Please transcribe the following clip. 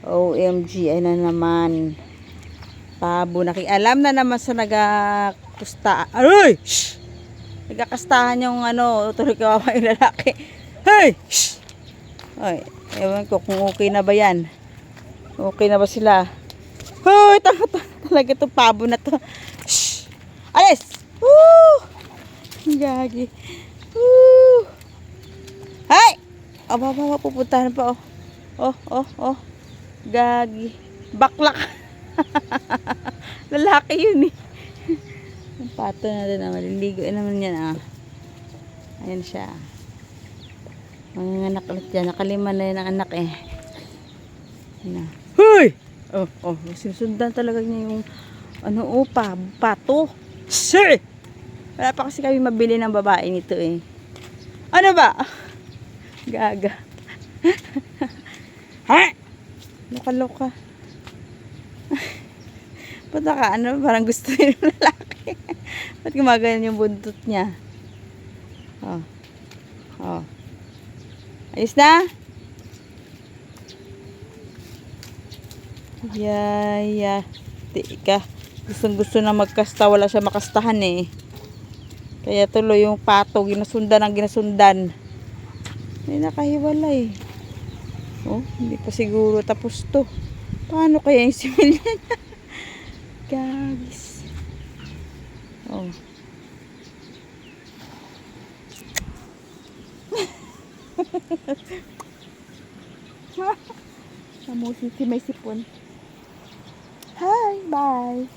OMG, ay na naman. Pabo, nakialam na naman sa nagakusta. Aroy! Shh! Nagkakastahan yung ano, tuloy kawawa yung lalaki. Hey! Shh! Ay, ewan ko kung okay na ba yan. Okay na ba sila? Hoy! Talaga itong pabo na to. Shh! Alis! Woo! Gagi. Woo! Hay! Aba, pupuntahan pa, oh. Oh. Gagi. Baklak. Lalaki yun eh. Ang pato natin naman. Liligo naman yan, ah. Ayan siya. Mga anak ulit dyan. Nakalima na yan ang anak eh. Ayan na. Hoy! Oh. Sinusundan talaga niya yung ano, pato. Sir! Wala pa kasi kami mabili ng babae nito eh. Ano ba? Gaga. Ha? Loka. Punta ka, ano? Parang gusto yung lalaki. Ba't gumagano yung buntot niya? Oh. Ayos na? Tika. Gusto na magkasta. Wala siya makastahan eh. Kaya tuloy yung pato. Ginasundan. May nakahiwalay. Oh, hindi pa siguro tapos to. Paano kaya yung similya niya? Gagis. Oh. Namusin si may sipon. Hi, bye.